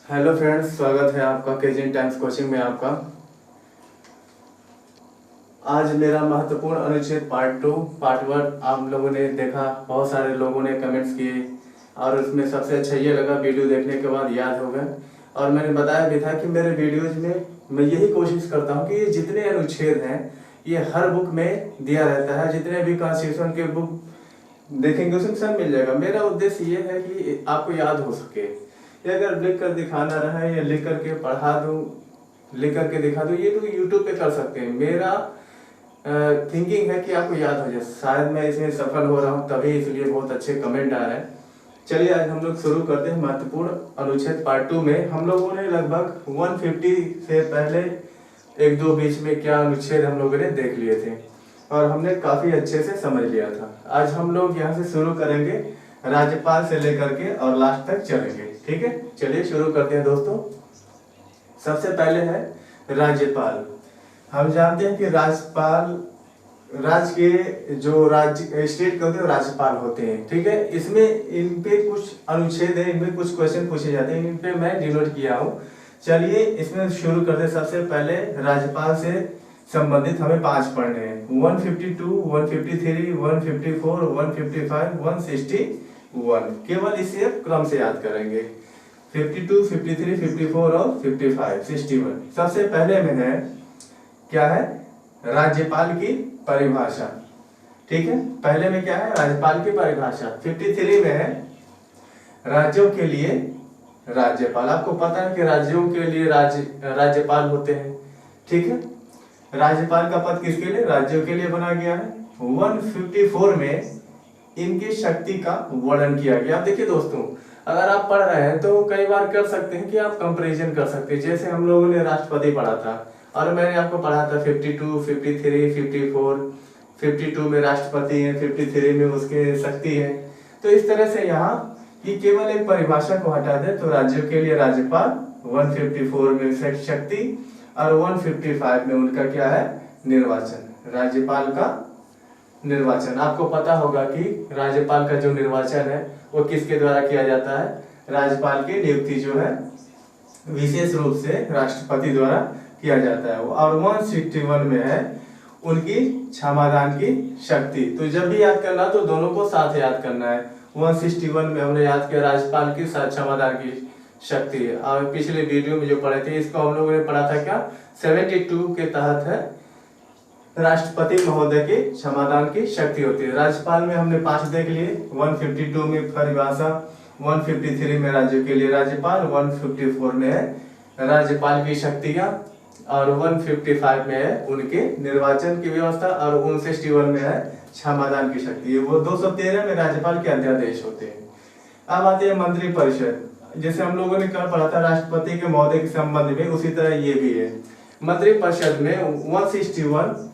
Hello friends, स्वागत है आपका केजिन टाइम्स कोचिंग में। आपका आज मेरा महत्वपूर्ण अनुच्छेद पार्ट 1 आप लोगों ने देखा। बहुत सारे लोगों ने कमेंट्स किए और उसमें सबसे अच्छा ये लगा, वीडियो देखने के बाद याद हो गया। और मैंने बताया भी था कि मेरे वीडियोज में मैं यही कोशिश करता हूँ कि ये जितने अनुच्छेद हैं ये हर बुक में दिया रहता है। जितने भी कॉन्स्टिट्यूशन के बुक देखेंगे उसमें सब मिल जाएगा। मेरा उद्देश्य ये है कि आपको याद हो सके। ये अगर लिख कर दिखाना रहा या लिख करके पढ़ा दूँ, लिख करके दिखा दूँ, ये तो यूट्यूब पे कर सकते हैं। मेरा थिंकिंग है कि आपको याद हो जाए। शायद मैं इसमें सफल हो रहा हूँ तभी, इसलिए बहुत अच्छे कमेंट आ रहे हैं। चलिए आज हम लोग शुरू करते हैं महत्वपूर्ण अनुच्छेद पार्ट 2 में। हम लोगों ने लगभग 150 से पहले एक दो बीच में क्या अनुच्छेद हम लोगों ने देख लिए थे और हमने काफी अच्छे से समझ लिया था। आज हम लोग यहाँ से शुरू करेंगे, राज्यपाल से लेकर के और लास्ट तक चलेंगे। ठीक है, चलिए शुरू करते हैं दोस्तों। सबसे पहले है राज्यपाल। हम जानते हैं कि राज्यपाल राज्य के जो राज्य स्टेट के होते हैं राज्यपाल होते हैं। ठीक है, इसमें इन पे कुछ अनुच्छेद है, इनमें कुछ क्वेश्चन पूछे जाते हैं, इन पे मैं डिनोट किया हूँ। चलिए इसमें शुरू करते हैं। सबसे पहले राज्यपाल से संबंधित हमें 5 पढ़ने हैं। 152, 153, 154, 155, 161। केवल इसे क्रम से याद करेंगे। 52, 53, 54 और 55, 61। सबसे पहले में है क्या है, राज्यपाल की परिभाषा। ठीक है, पहले में क्या है, राज्यपाल की परिभाषा। 53 में है राज्यों के लिए राज्यपाल। आपको पता है कि राज्यों के लिए राज्यपाल होते हैं। ठीक है, राज्यपाल का पद किसके लिए, राज्यों के लिए बना गया है। 154 में इनकी शक्ति का वर्णन किया गया। अब देखिए दोस्तों, अगर आप पढ़ रहे हैं तो कई बार कर सकते हैं कि आप कंपैरिजन कर सकते हैं। जैसे हम लोगों ने राष्ट्रपति पढ़ा था और मैंने आपको पढ़ा था 52, 53, 54। 52 में राष्ट्रपति है, 53 में उसके शक्ति है। तो इस तरह से यहाँ कि केवल एक परिभाषा को हटा दे तो राज्यों के लिए राज्यपाल, 154 में शक्ति और 155 में उनका क्या है, निर्वाचन। राज्यपाल का निर्वाचन। आपको पता होगा कि राज्यपाल का जो निर्वाचन है वो किसके द्वारा किया जाता है। राज्यपाल की नियुक्ति जो है विशेष रूप से राष्ट्रपति द्वारा किया जाता है। और 161 में है उनकी क्षमादान की शक्ति। तो जब भी याद करना तो दोनों को साथ याद करना है। 161 में हमने याद किया राज्यपाल की क्षमादान की शक्ति है। और पिछले वीडियो में जो पढ़े थे इसको हम लोगों ने पढ़ा था क्या, 72 के तहत है राष्ट्रपति महोदय की क्षमादान की शक्ति होती है। राज्यपाल में हमने 5 देख लिए। 152 में परिभाषा, 153 में राज्यों के लिए राज्यपाल, 154 में है राज्यपाल की शक्तियां और 155 में है उनके निर्वाचन की व्यवस्था और 161 में है क्षमादान की शक्ति। वो 213 में राज्यपाल के अध्यादेश होते हैं। अब आते हैं मंत्रिपरिषद। जैसे हम लोगों ने कल पढ़ा था राष्ट्रपति के महोदय के संबंध में, उसी तरह ये भी है। मंत्रिपरिषद में 161,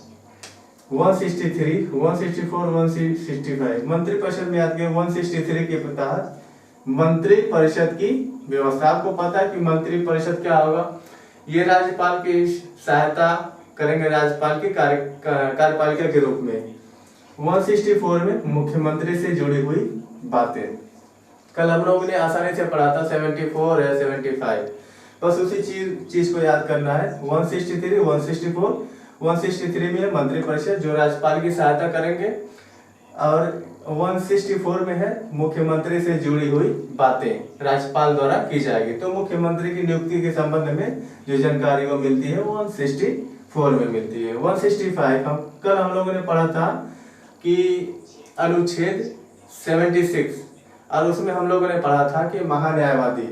163, 164, 165 मंत्रिपरिषद में याद किया। 163 के तहत मंत्रिपरिषद की व्यवस्था। आपको पता है कि मंत्रिपरिषद क्या होगा, ये राज्यपाल की सहायता करेंगे राज्यपाल की कार्यपालिका के रूप में। 164 में मुख्यमंत्री से जुड़ी हुई बातें। कल हम लोगों ने आसानी से पढ़ा था, 74 है, 75। बस उसी चीज को याद करना है। 163, 164, 163 में मंत्रिपरिषद जो राज्यपाल की सहायता करेंगे और 164 में है मुख्यमंत्री से जुड़ी हुई बातें राज्यपाल द्वारा की जाएगी। तो मुख्यमंत्री की नियुक्ति के संबंध में जो जानकारी वो मिलती है 164 में मिलती है। 165 कल हम लोगों ने पढ़ा था कि अनुच्छेद 76 और उसमें हम लोगों ने पढ़ा था कि महान्यायवादी।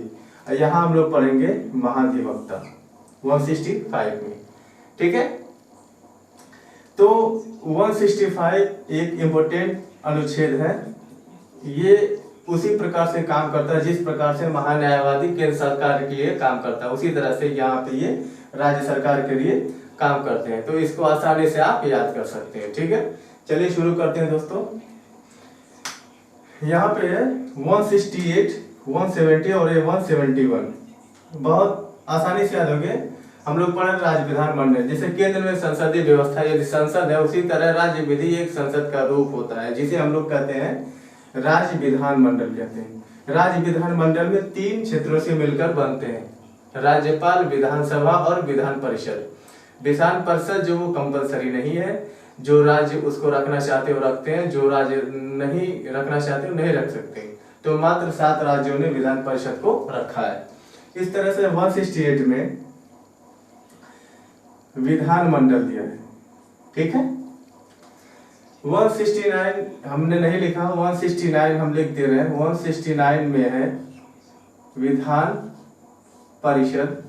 यहाँ हम लोग पढ़ेंगे महाधिवक्ता 165 में। ठीक है, तो 165 एक इम्पोर्टेंट अनुच्छेद है। ये उसी प्रकार से काम करता है जिस प्रकार से महान्यायवादी केंद्र सरकार के लिए काम करता है, उसी तरह से यहाँ पे ये राज्य सरकार के लिए काम करते हैं। तो इसको आसानी से आप याद कर सकते हैं। ठीक है, चलिए शुरू करते हैं दोस्तों। यहाँ पे है 168, 170 और 171 बहुत आसानी से याद होंगे। हम लोग पढ़े राज्य विधानमंडल। जैसे केंद्र में संसदीय व्यवस्था यदि संसद है, उसी तरह राज्य विधि एक संसद का रूप होता है जिसे हम लोग कहते हैं राज्य विधानमंडल कहते हैं। राज्य विधानमंडल में 3 क्षेत्रों से मिलकर बनते हैं, राज्यपाल, विधानसभा और विधान परिषद। विधान परिषद जो वो कंपलसरी नहीं है, जो राज्य उसको रखना चाहते हो रखते हैं, जो राज्य नहीं रखना चाहते हो नहीं रख सकते। तो मात्र 7 राज्यों ने विधान परिषद को रखा है। इस तरह से 168 में विधानमंडल दिया है, ठीक है। 169 हमने नहीं लिखा, 169 हम लिख दे रहे हैं। 169 में है विधान परिषद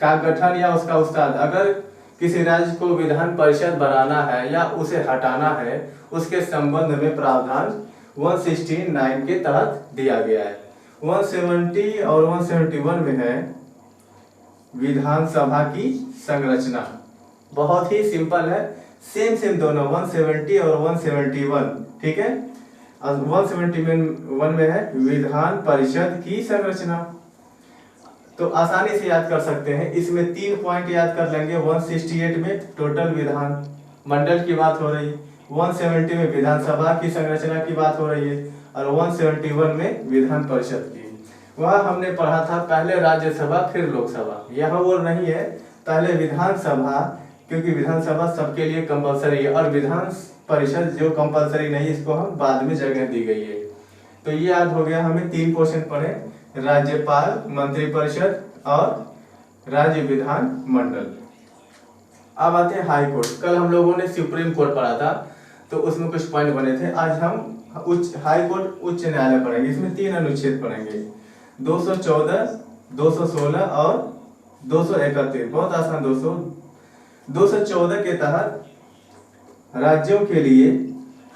का गठन या उसका उस्ताद। अगर किसी राज्य को विधान परिषद बनाना है या उसे हटाना है, उसके संबंध में प्रावधान 169 के तहत दिया गया है। 170 और 171 में है विधानसभा की संरचना। बहुत ही सिंपल है, सेम दोनों 170 और 171, ठीक है। 171 में है विधान परिषद की संरचना। तो आसानी से याद कर सकते हैं, इसमें 3 पॉइंट याद कर लेंगे। 168 में टोटल विधान मंडल की बात हो रही है, 170 में विधानसभा की संरचना की बात हो रही है और 171 में विधान परिषद की। वह हमने पढ़ा था पहले राज्यसभा फिर लोकसभा, यहाँ वो नहीं है, पहले विधानसभा, क्योंकि विधानसभा सबके लिए कंपलसरी है और विधान परिषद जो कंपलसरी नहीं, इसको हम बाद में जगह दी गई है। तो ये याद हो गया। हमें 3 क्वेश्चन पढ़े, राज्यपाल, मंत्रिपरिषद और राज्य विधान मंडल। अब आते हैं हाई कोर्ट। कल हम लोगों ने सुप्रीम कोर्ट पढ़ा था, तो उसमें कुछ पॉइंट बने थे। आज हम हाई कोर्ट उच्च न्यायालय पढ़ेंगे। इसमें 3 अनुच्छेद पढ़ेंगे, 214, 216 और 231। बहुत आसान। 214 के तहत राज्यों के लिए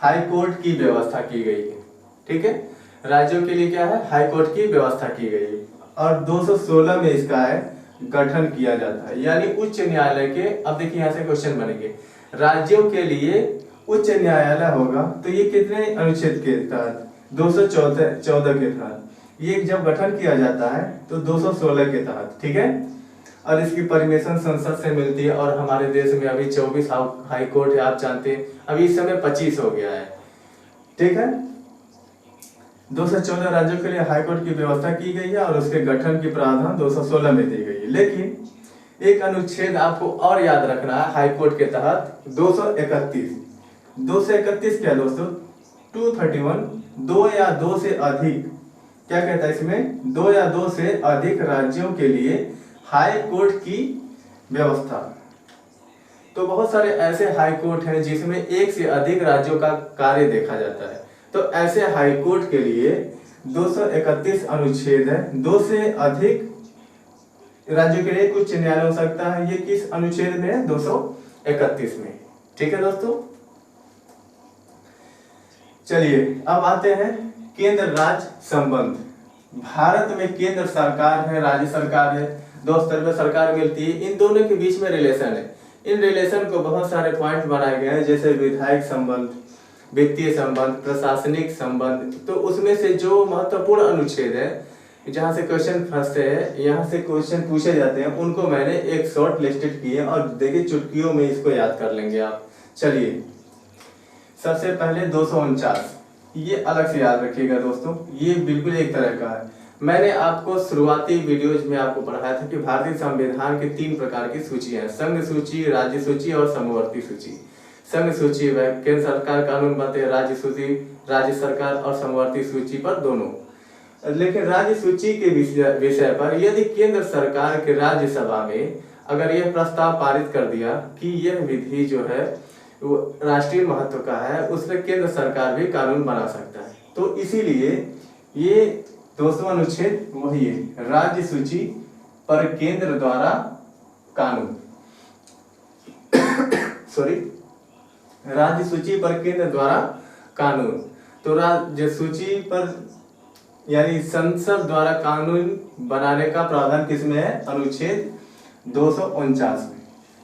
हाई कोर्ट की व्यवस्था की गई है, ठीक है। राज्यों के लिए क्या है, हाई कोर्ट की व्यवस्था की गई है। और 216 में इसका है गठन किया जाता है, यानी उच्च न्यायालय के। अब देखिए यहाँ से क्वेश्चन बनेंगे, राज्यों के लिए उच्च न्यायालय होगा, तो ये कितने अनुच्छेद के तहत, 214 के तहत। ये जब गठन किया जाता है तो 216 के तहत, ठीक है। और इसकी परमिशन संसद से मिलती है। और हमारे देश में अभी 24 हाई कोर्ट है, आप जानते हैं। अभी इस समय 25 हो गया है, ठीक है। 214 राज्यों के लिए हाई कोर्ट की व्यवस्था की गई है और उसके गठन की प्रावधान 216 में दी गई है। लेकिन एक अनुच्छेद आपको और याद रखना है हाई कोर्ट के तहत, 231। 231 क्या दोस्तों, 231, 2 या 2 से अधिक, क्या कहता है इसमें, 2 या 2 से अधिक राज्यों के लिए हाई कोर्ट की व्यवस्था। तो बहुत सारे ऐसे हाई कोर्ट हैं जिसमें 1 से अधिक राज्यों का कार्य देखा जाता है। तो ऐसे हाई कोर्ट के लिए 231 अनुच्छेद है। 2 से अधिक राज्यों के लिए उच्च न्यायालय हो सकता है। ये किस अनुच्छेद में है, 231 में, ठीक है दोस्तों। चलिए अब आते हैं केंद्र राज्य संबंध। भारत में केंद्र सरकार है, राज्य सरकार है, 2 स्तर पर सरकार मिलती है। इन दोनों के बीच में रिलेशन है। इन रिलेशन को बहुत सारे पॉइंट बनाए गए हैं, जैसे विधायक संबंध, वित्तीय संबंध, प्रशासनिक संबंध। तो उसमें से जो महत्वपूर्ण अनुच्छेद है, जहाँ से क्वेश्चन फंसते हैं, यहाँ से क्वेश्चन पूछे जाते हैं, उनको मैंने एक शॉर्ट लिस्टेड किए और देखिए चुटकियों में इसको याद कर लेंगे आप। चलिए सबसे पहले 249, ये अलग से याद रखिएगा दोस्तों, ये बिल्कुल एक तरह का है। मैंने आपको शुरुआती वीडियोज में आपको पढ़ाया था कि भारतीय संविधान के 3 प्रकार की सूचियां हैं, संघ सूची, राज्य सूची और समवर्ती सूची। संघ सूची केंद्र सरकार कानून बनते हैं, राज्य सूची राज्य सरकार और समवर्ती सूची पर दोनों। लेकिन राज्य सूची के विषय पर यदि केंद्र सरकार के राज्यसभा में अगर यह प्रस्ताव पारित कर दिया कि यह विधि जो है वो राष्ट्रीय महत्व का है, उसमें केंद्र सरकार भी कानून बना सकता है। तो इसीलिए ये 200 अनुच्छेद वही है, राज्य सूची पर केंद्र द्वारा कानून सॉरी राज्य सूची पर केंद्र द्वारा कानून। तो राज्य सूची पर यानी संसद द्वारा कानून बनाने का प्रावधान किसमें है, अनुच्छेद 249 में।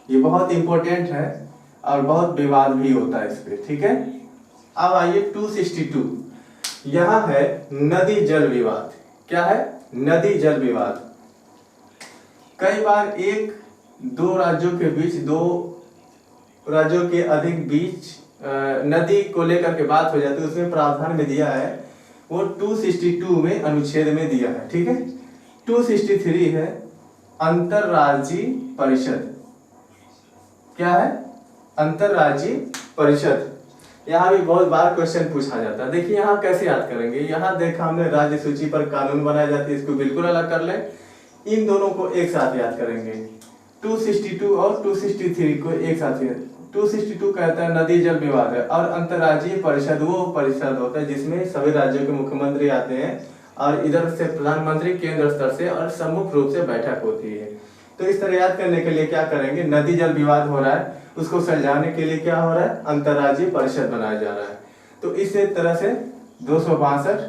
ये बहुत इंपॉर्टेंट है और बहुत विवाद भी होता है इस पे, ठीक है। अब आइए 262, यहाँ है नदी जल विवाद। क्या है, नदी जल विवाद। कई बार 1-2 राज्यों के बीच, 2 राज्यों के अधिक बीच नदी को लेकर के बात हो जाती है, उसमें प्रावधान में दिया है वो 262 में अनुच्छेद में दिया है, ठीक है। 263 है अंतरराज्यीय परिषद। क्या है? अंतरराज्यीय परिषद। यहाँ भी बहुत बार क्वेश्चन पूछा जाता है। देखिए यहाँ कैसे याद करेंगे, यहाँ देखा हमने राज्य सूची पर कानून बनाए जाते हैं, इसको बिल्कुल अलग कर लें। इन दोनों को एक साथ याद करेंगे, 262 और 263 को एक साथ। 262 कहता है नदी जल विवाद है, और अंतरराज्यीय परिषद वो परिषद होता है जिसमें सभी राज्यों के मुख्यमंत्री आते हैं और इधर से प्रधानमंत्री केंद्र स्तर से और सम्मुख रूप से बैठक होती है। तो इस तरह याद करने के लिए क्या करेंगे, नदी जल विवाद हो रहा है, उसको सुलझाने के लिए क्या हो रहा है, अंतरराज्यीय परिषद बनाया जा रहा है। तो इस तरह से 262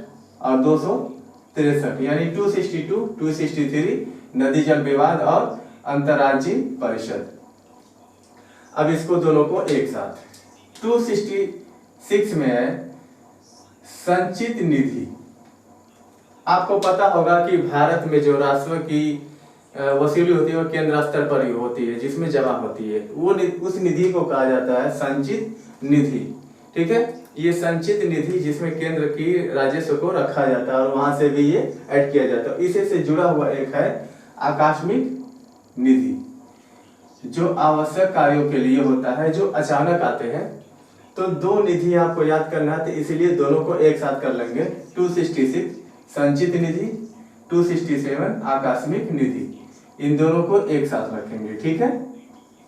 और 263 यानी 262, 263 नदी जल विवाद और अंतरराज्यीय परिषद। अब इसको दोनों को एक साथ 266 में है संचित निधि। आपको पता होगा कि भारत में जो राजस्व की वसूली होती है वो केंद्र स्तर पर ही होती है, जिसमें जमा होती है वो उस निधि को कहा जाता है संचित निधि, ठीक है। ये संचित निधि जिसमें केंद्र की राजस्व को रखा जाता है और वहां से भी ये ऐड किया जाता है। इसी से जुड़ा हुआ एक है आकस्मिक निधि, जो आवश्यक कार्यों के लिए होता है, जो अचानक आते हैं। तो दो निधि आपको याद करना है, तो इसीलिए दोनों को एक साथ कर लेंगे। 266 संचित निधि, 267 आकस्मिक निधि, इन दोनों को एक साथ रखेंगे, ठीक है।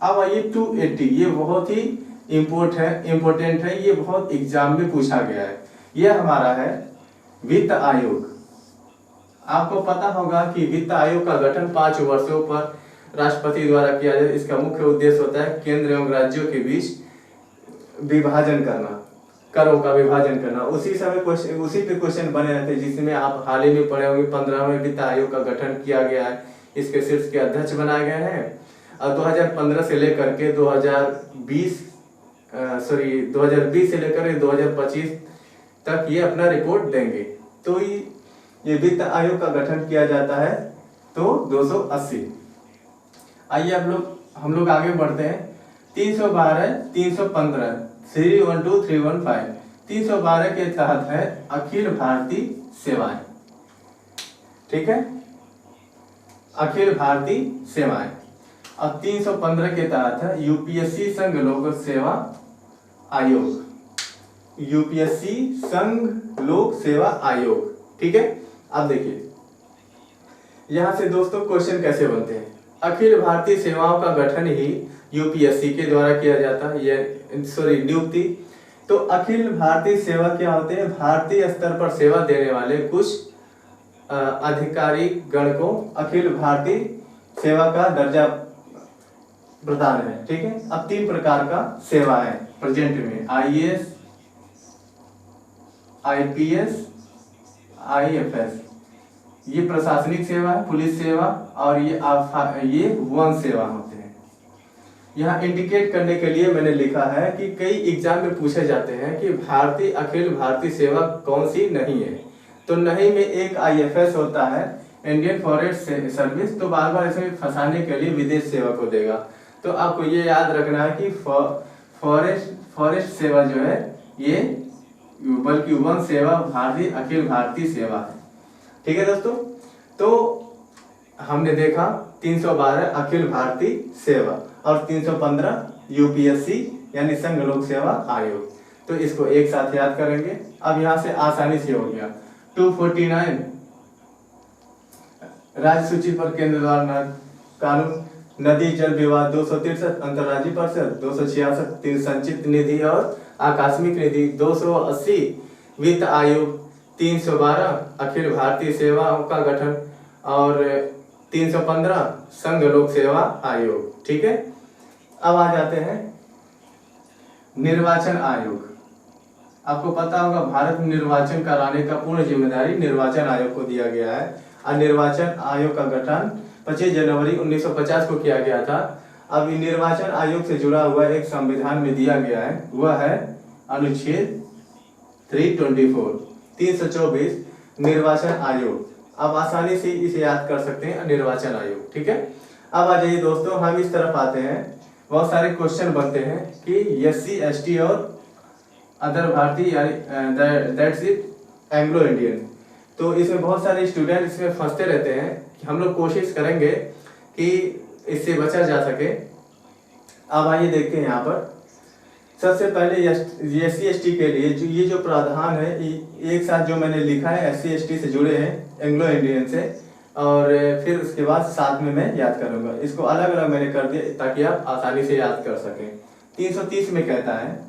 अब आइए 280, ये बहुत ही इम्पोर्टेंट है, ये बहुत एग्जाम में पूछा गया है। यह हमारा है वित्त आयोग। आपको पता होगा कि वित्त आयोग का गठन 5 वर्षों पर राष्ट्रपति द्वारा किया जाए। इसका मुख्य उद्देश्य होता है केंद्र एवं राज्यों के बीच विभाजन करना, करों का विभाजन करना। उसी पे क्वेश्चन बने रहते हैं, जिसमें आप हाल ही में पढ़े होंगे 15वें वित्त आयोग का गठन किया गया है। इसके शीर्ष के अध्यक्ष बनाए गए हैं और 2015 से लेकर के 2020 से लेकर 2025 तक ये अपना रिपोर्ट देंगे। तो ये वित्त आयोग का गठन किया जाता है तो 280। आइए हम लोग आगे बढ़ते हैं। 312, 315, 312, 315, 312 के तहत है अखिल भारतीय सेवाएं, ठीक है, अखिल भारतीय सेवाएं। अब 315 के तहत है यूपीएससी संघ लोक सेवा आयोग, यूपीएससी संघ लोक सेवा आयोग, ठीक है। अब देखिए यहां से दोस्तों क्वेश्चन कैसे बनते हैं। अखिल भारतीय सेवाओं का गठन ही यूपीएससी के द्वारा किया जाता है, नियुक्ति। तो अखिल भारतीय सेवा क्या होते हैं, भारतीय स्तर पर सेवा देने वाले कुछ अधिकारी गण को अखिल भारतीय सेवा का दर्जा प्रदान है, ठीक है। अब 3 प्रकार का सेवा है प्रेजेंट में, आईएएस, आईपीएस, आईएफएस। ये प्रशासनिक सेवा है, पुलिस सेवा, और ये वन सेवा होते हैं। यहाँ इंडिकेट करने के लिए मैंने लिखा है कि कई एग्जाम में पूछे जाते हैं कि भारतीय अखिल भारतीय सेवा कौन सी नहीं है। तो नहीं में एक आईएफएस होता है, इंडियन फॉरेस्ट सर्विस। तो बार बार इसमें फंसाने के लिए विदेश सेवा को देगा। तो आपको ये याद रखना है कि फॉरेस्ट सेवा जो है ये बल्कि वन सेवा भारतीय अखिल भारतीय सेवा है, ठीक है दोस्तों। तो हमने देखा 312 अखिल भारतीय सेवा और 315 यूपीएससी यानी संघ लोक सेवा आयोग। तो इसको एक साथ याद करेंगे। अब यहाँ से आसानी से हो गया। 249 राज्य सूची पर केंद्र द्वारा कानून, नदी जल विवाद 263 अंतरराज्यीय परिषद, 266 संचित निधि और आकस्मिक निधि, 280 वित्त आयोग, 312 अखिल भारतीय सेवाओं का गठन और 315 संघ लोक सेवा आयोग, ठीक है। अब आ जाते हैं निर्वाचन आयोग। आपको पता होगा भारत में निर्वाचन कराने का पूर्ण जिम्मेदारी निर्वाचन आयोग को दिया गया है और निर्वाचन आयोग का गठन 25 जनवरी 1950 को किया गया था। अब निर्वाचन आयोग से जुड़ा हुआ एक संविधान में दिया गया है, वह है अनुच्छेद 324 निर्वाचन आयोग। अब आसानी से इसे याद कर सकते हैं निर्वाचन आयोग, ठीक है। अब आ जाइए दोस्तों, हम इस तरफ आते हैं। बहुत सारे क्वेश्चन बनते हैं कि एससी एसटी और अदर भारतीय यानी दैट्स इट एंग्लो इंडियन। तो इसमें बहुत सारे स्टूडेंट इसमें फंसते रहते हैं। हम लोग कोशिश करेंगे कि इससे बचा जा सके। अब आइए देखते हैं यहाँ पर। सबसे पहले SC/ST के लिए ये जो प्रावधान है, एक साथ जो मैंने लिखा है SC/ST से जुड़े हैं एंग्लो इंडियन से, और फिर उसके बाद साथ में मैं याद करूंगा। इसको अलग अलग मैंने कर दिया ताकि आप आसानी से याद कर सकें। 330 में कहता है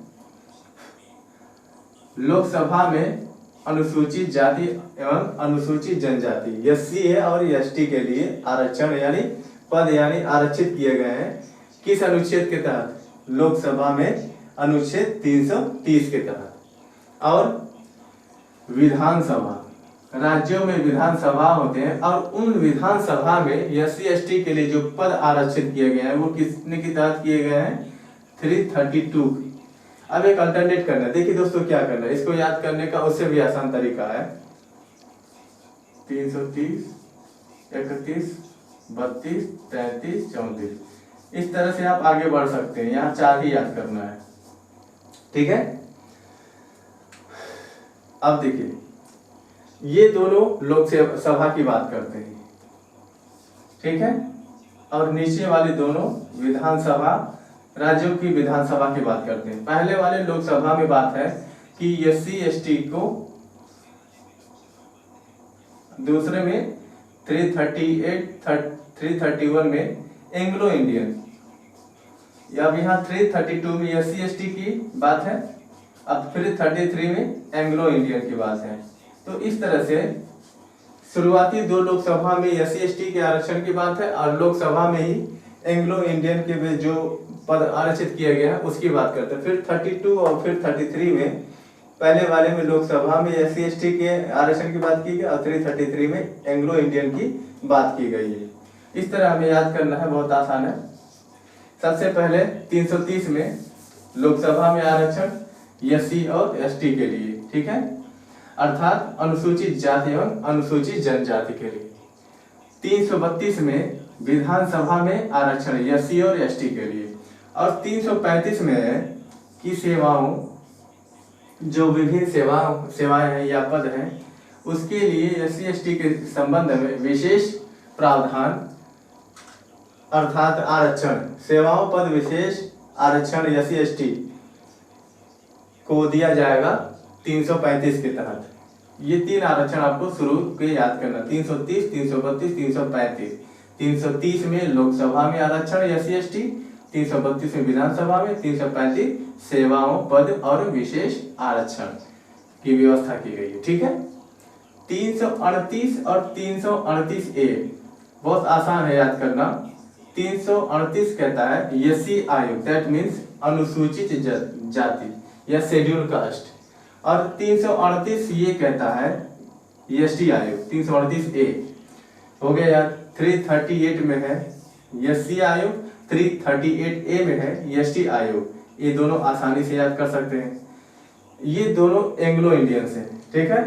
लोकसभा में अनुसूचित जाति एवं अनुसूचित जनजाति SC है और ST के लिए आरक्षण यानी पद यानी आरक्षित किए गए हैं। किस अनुच्छेद के तहत? लोकसभा में अनुच्छेद 330 के तहत। और विधानसभा, राज्यों में विधानसभा होते हैं और उन विधानसभा में SC/ST के लिए जो पद आरक्षित किए गए हैं वो किसने के तहत किए गए हैं? 332। अब एक अल्टरनेट करना है। देखिए दोस्तों क्या करना है, इसको याद करने का उससे भी आसान तरीका है। 330, 31, 32, 33, 34, इस तरह से आप आगे बढ़ सकते हैं। यहाँ 4 ही याद करना है, ठीक है। अब देखिए ये दोनों लोकसभा की बात करते हैं, ठीक है, और नीचे वाले दोनों विधानसभा, राज्यों की विधानसभा की बात करते हैं। पहले वाले लोकसभा में बात है कि SC/ST को, दूसरे में 338, 331 में एंग्लो इंडियन, या यहाँ 332 में SC/ST की बात है, अब 333 में एंग्लो इंडियन की बात है। तो इस तरह से शुरुआती 2 लोकसभा में SC/ST के आरक्षण की बात है और लोकसभा में ही एंग्लो इंडियन के जो पद आरक्षित किया गया है उसकी बात करते हैं। फिर 32 और फिर 33 में, पहले वाले में लोकसभा में SC/ST के आरक्षण की बात की गई और 333 में एंग्लो इंडियन की बात की गई है। इस तरह हमें याद करना है, बहुत आसान है। सबसे पहले 330 में लोकसभा में आरक्षण SC और ST के लिए, ठीक है, अर्थात अनुसूचित जाति एवं अनुसूचित जनजाति के लिए। 332 में विधानसभा में आरक्षण SC और ST के लिए, और 335 में है कि सेवाओं, जो विभिन्न सेवाएं हैं या पद हैं, उसके लिए SC/ST के संबंध में विशेष प्रावधान अर्थात आरक्षण, सेवाओं पद विशेष आरक्षण SC/ST को दिया जाएगा 335 के तहत। ये 3 आरक्षण आपको शुरू के याद करना, 330, 332, 335। 330 में लोकसभा में आरक्षण SC/ST, 332 में विधानसभा में, 335 सेवाओं पद और विशेष आरक्षण की व्यवस्था की गई है, ठीक है। 338 और 338A बहुत आसान है याद करना। 338 कहता है SC आयोग, दैट मीन्स अनुसूचित जाति या शेड्यूल कास्ट, और 338 ये कहता है ST आयोग, 338A हो गया यार। 338 में है SC आयोग, 338A में है ST आयोग। ये दोनों आसानी से याद कर सकते हैं। ये दोनों एंग्लो इंडियन से, ठीक है।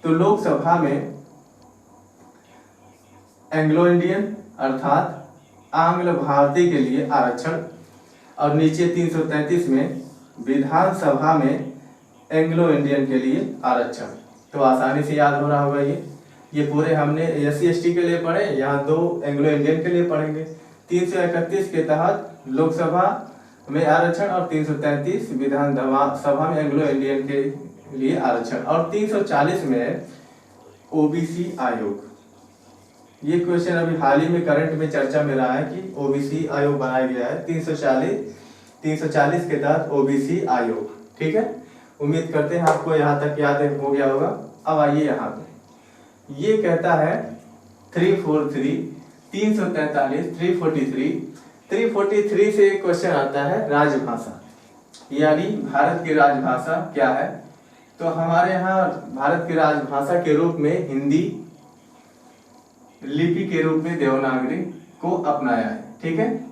तो लोकसभा में एंग्लो इंडियन अर्थात आंग्ल भारतीय के लिए आरक्षण, और नीचे 333 में विधानसभा में एंग्लो इंडियन के लिए आरक्षण। तो आसानी से याद हो रहा होगा। ये पूरे हमने SC/ST के लिए पढ़े, यहाँ 2 एंग्लो इंडियन के लिए पढ़ेंगे। 331 के तहत लोकसभा में आरक्षण और 333 विधानसभा में एंग्लो इंडियन के लिए आरक्षण, और 340 में OBC आयोग। ये क्वेश्चन अभी हाल ही में करंट में चर्चा में रहा है कि OBC आयोग बनाया गया है। 340 के तहत OBC आयोग, ठीक है। उम्मीद करते हैं आपको यहाँ तक याद हो गया होगा। अब आइए यहाँ पे, ये कहता है 343, 343, 343 से एक क्वेश्चन आता है राजभाषा, यानी भारत की राजभाषा क्या है। तो हमारे यहाँ भारत की राजभाषा के रूप में हिंदी, लिपि के रूप में देवनागरी को अपनाया है, ठीक है।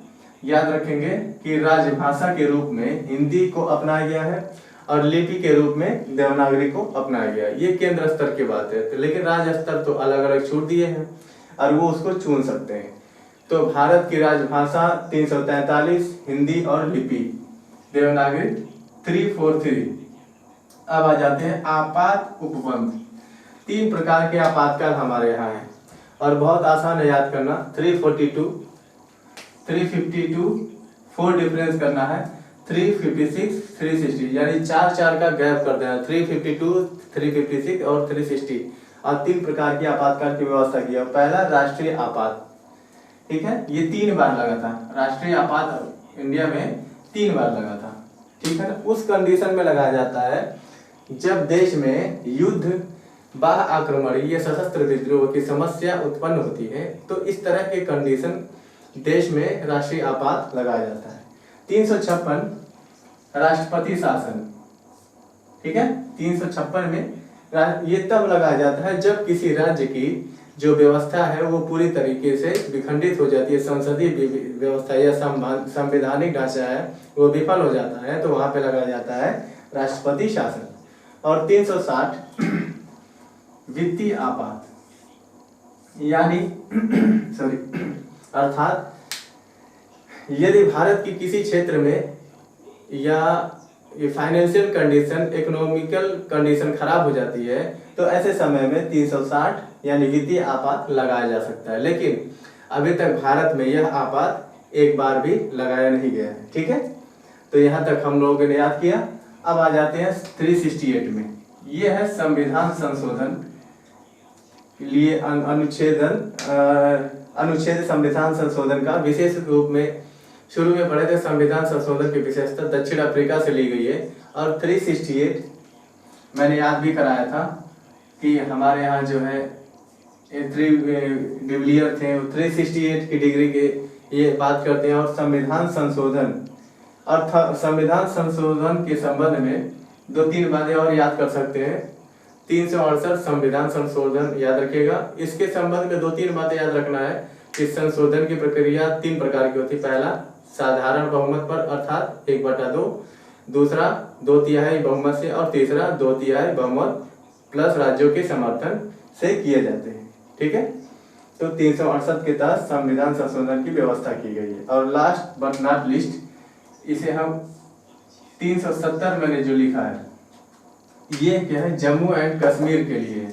याद रखेंगे कि राजभाषा के रूप में हिंदी को अपनाया गया है और लिपि के रूप में देवनागरी को अपनाया गया है। ये केंद्र स्तर की बात है, लेकिन राज्य स्तर तो अलग अलग छूट दिए हैं और वो उसको चुन सकते हैं। तो भारत की राजभाषा 343 हिंदी और लिपि, देवनागरी 343, अब आ जाते हैं आपात उपबंध। 3 प्रकार के आपातकाल हमारे यहाँ हैं और बहुत आसान है याद करना। 342, 352, 4 डिफरेंस करना है, 356, 360, यानी 4 का गैप कर देना, 352, 356 और 360। और 3 प्रकार की आपातकाल की व्यवस्था की है। पहला राष्ट्रीय आपात, ठीक है, ये 3 बार लगा था। राष्ट्रीय आपात इंडिया में 3 बार लगा था, ठीक है ना। उस कंडीशन में लगाया जाता है जब देश में युद्ध, बाह्य आक्रमण या सशस्त्र विद्रोह की समस्या उत्पन्न होती है, तो इस तरह के कंडीशन देश में राष्ट्रीय आपात लगाया जाता है। 356 राष्ट्रपति शासन, ठीक है, 356 में ये तब लगाया जाता है जब किसी राज्य की जो व्यवस्था है वो पूरी तरीके से विखंडित हो जाती है, संसदीय व्यवस्था या संवैधानिक ढांचा है वो विफल हो जाता है, तो वहां पे लगाया जाता है राष्ट्रपति शासन। और 360 वित्तीय आपात, यानी सॉरी, अर्थात यदि भारत की किसी क्षेत्र में या ये फाइनेंशियल कंडीशन, इकोनॉमिकल कंडीशन खराब हो जाती है, तो ऐसे समय में 360 यानी वित्तीय आपात लगाया जा सकता है। लेकिन अभी तक भारत में यह आपात एक बार भी लगाया नहीं गया है, ठीक है। तो यहाँ तक हम लोगों ने याद किया। अब आ जाते हैं 368 में। यह है संविधान संशोधन लिए अनुच्छेद संविधान संशोधन का विशेष रूप में शुरू में पढ़े थे। संविधान संशोधन की विशेषता दक्षिण अफ्रीका से ली गई है। और 368 मैंने याद भी कराया था कि हमारे यहाँ जो है 3 डिविलियर थे, 368 की डिग्री के ये बात करते हैं। और संविधान संशोधन और संविधान संशोधन के संबंध में 2-3 बातें और याद कर सकते हैं। 368 संविधान संशोधन याद रखिएगा। इसके संबंध में 2-3 बातें याद रखना है कि संशोधन की प्रक्रिया 3 प्रकार की होती है। पहला साधारण बहुमत पर अर्थात 1/2, दूसरा 2/3 बहुमत से, और तीसरा 2/3 बहुमत प्लस राज्यों के समर्थन से किए जाते हैं, ठीक है। तो 368 के तहत संविधान संशोधन की व्यवस्था की गई है। और लास्ट बट नॉट लिस्ट, इसे हम 370 मैंने जो लिखा है ये क्या है, जम्मू एंड कश्मीर के लिए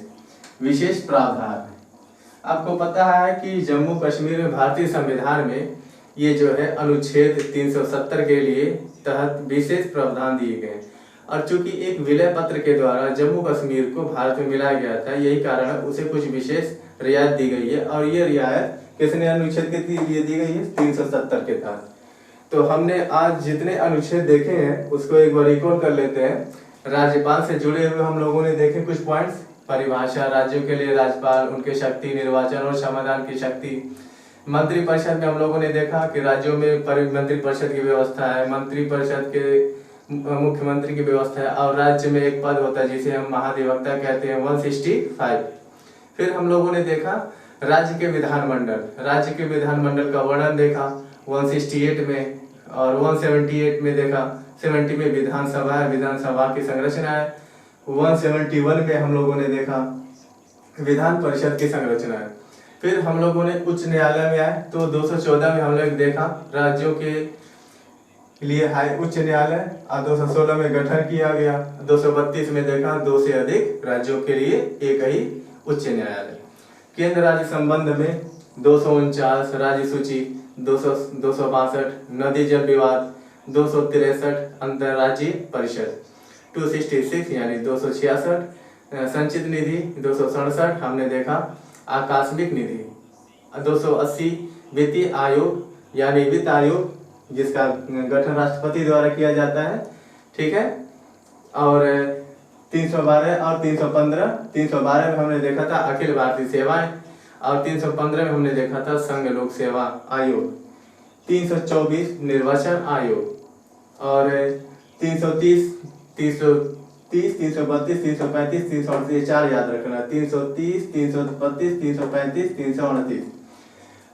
विशेष प्रावधान है। आपको पता है कि जम्मू कश्मीर में भारतीय संविधान में ये जो है अनुच्छेद 370 के लिए तहत विशेष प्रावधान दिए गए। और चूंकि एक विलय पत्र के द्वारा जम्मू कश्मीर को भारत में मिलाया गया था, यही कारण है उसे कुछ विशेष रियायत दी गई है। और ये रियायत किसने अनुच्छेद के लिए दी गई है, 370 के तहत। तो हमने आज जितने अनुच्छेद देखे हैं उसको एक बार रिकॉल कर लेते हैं। राज्यपाल से जुड़े हुए हम लोगों ने देखे कुछ पॉइंट्स, परिभाषा, राज्यों के लिए राज्यपाल, उनके शक्ति, निर्वाचन और समाधान की शक्ति। मंत्रिपरिषद में हम लोगों ने देखा कि राज्यों में मंत्रिपरिषद की व्यवस्था है, मंत्रिपरिषद के मुख्यमंत्री की व्यवस्था है, और राज्य में एक पद होता है जिसे हम महाधिवक्ता कहते हैं, 165। फिर हम लोगों ने देखा राज्य के विधानमंडल, राज्य के विधानमंडल का वर्णन देखा 168 में, और 178 में देखा 70 में विधानसभा है, विधानसभा की संरचना है। 171 में हम लोगों ने देखा विधान परिषद की संरचना है। फिर हम लोगों ने उच्च न्यायालय में आए तो 214 में हम लोग देखा राज्यों के लिए हाई उच्च न्यायालय, और 216 में गठन किया गया। 232 में देखा 2 से अधिक राज्यों के लिए एक ही उच्च न्यायालय। केंद्र राज्य संबंध में 249 राज्य सूची, 262 नदी जल विवाद, 263 अंतर्राज्यीय परिषद, 266 यानी 266 संचित निधि, 267 हमने देखा आकस्मिक निधि, 280 वित्तीय आयोग यानी वित्त आयोग जिसका गठन राष्ट्रपति द्वारा किया जाता है, ठीक है। और 312 और 315, 312 में हमने देखा था अखिल भारतीय सेवाएं, और 315 में हमने देखा था संघ लोक सेवा आयोग, 324 निर्वाचन आयोग, और 330, 332, 335, 338 4 याद रखना, 330, 332, 335, 338।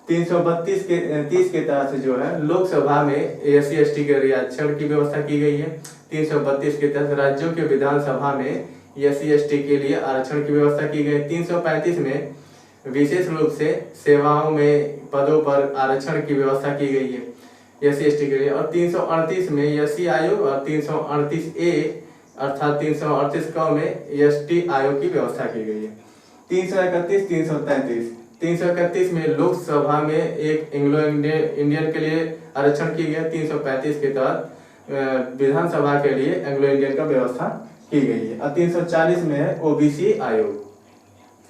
332 के 30 के तहत से जो है लोकसभा में SC/ST के आरक्षण की व्यवस्था की गई है। 332 के तहत राज्यों के विधानसभा में SC/ST के लिए आरक्षण की व्यवस्था की गई। 335 में विशेष रूप से सेवाओं में पदों पर आरक्षण की व्यवस्था की गई है SC/ST के लिए। और 338 में SC आयोग और 338A अर्थात 338 क में एसटी आयोग की व्यवस्था की गई है। 331, 333, 331 में लोकसभा में एक एंग्लो इंडियन के लिए आरक्षण की गई। 335 के तहत विधानसभा के लिए एंग्लो इंडियन का व्यवस्था की गई है। और 340 में है ओबीसी आयोग।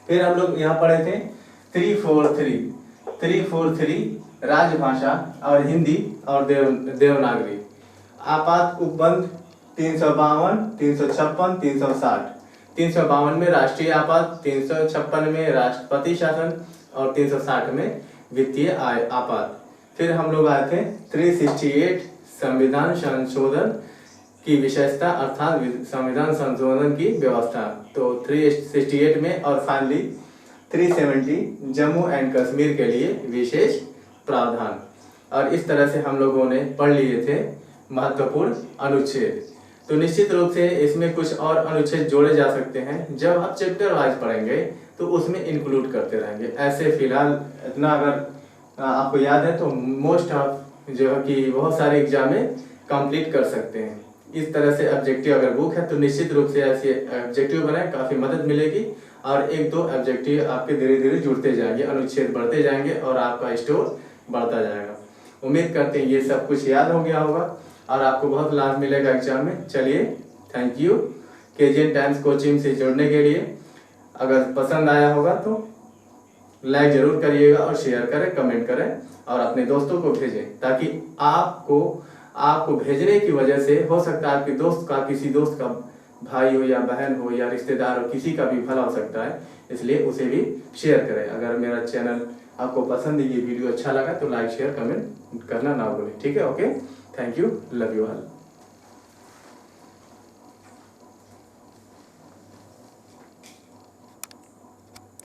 फिर हम लोग यहाँ पढ़े थे 343 राजभाषा और हिंदी और देवनागरी। आपात उपबंध 352, 356, 360। 352 में राष्ट्रीय आपात, 356 में राष्ट्रपति शासन और 360 में वित्तीय आपात। फिर हम लोग आए थे 368 संविधान संशोधन की विशेषता अर्थात संविधान संशोधन की व्यवस्था। तो 368 में और फाइनली 370 जम्मू एंड कश्मीर के लिए विशेष प्रावधान। और इस तरह से हम लोगों ने पढ़ लिए थे महत्वपूर्ण अनुच्छेद। तो निश्चित रूप से इसमें कुछ और अनुच्छेद जोड़े जा सकते हैं। जब आप चैप्टर वाइज पढ़ेंगे तो उसमें इंक्लूड करते रहेंगे। ऐसे फिलहाल इतना अगर आपको याद है तो मोस्ट ऑफ जो है कि बहुत सारे एग्जाम में कंप्लीट कर सकते हैं। इस तरह से ऑब्जेक्टिव अगर बुक है तो निश्चित रूप से ऐसे ऑब्जेक्टिव बनाए, काफ़ी मदद मिलेगी। और एक दो ऑब्जेक्टिव आपके धीरे धीरे जुड़ते जाएंगे, अनुच्छेद बढ़ते जाएंगे और आपका स्टोर बढ़ता जाएगा। उम्मीद करते हैं ये सब कुछ याद हो गया होगा और आपको बहुत लाभ मिलेगा एग्जाम में। चलिए, thank you KGN times coaching से जुड़ने के लिए। अगर पसंद आया होगा तो लाइक जरूर करिएगा और शेयर करें, कमेंट करें और अपने दोस्तों को भेजें, ताकि आपको भेजने की वजह से हो सकता है आपके दोस्त का, किसी दोस्त का भाई हो या बहन हो या रिश्तेदार हो, किसी का भी भला हो सकता है। इसलिए उसे भी शेयर करें। अगर मेरा चैनल आपको पसंद है, ये वीडियो अच्छा लगा तो लाइक शेयर कमेंट करना ना भूलें। ठीक है, okay, thank you, love you all.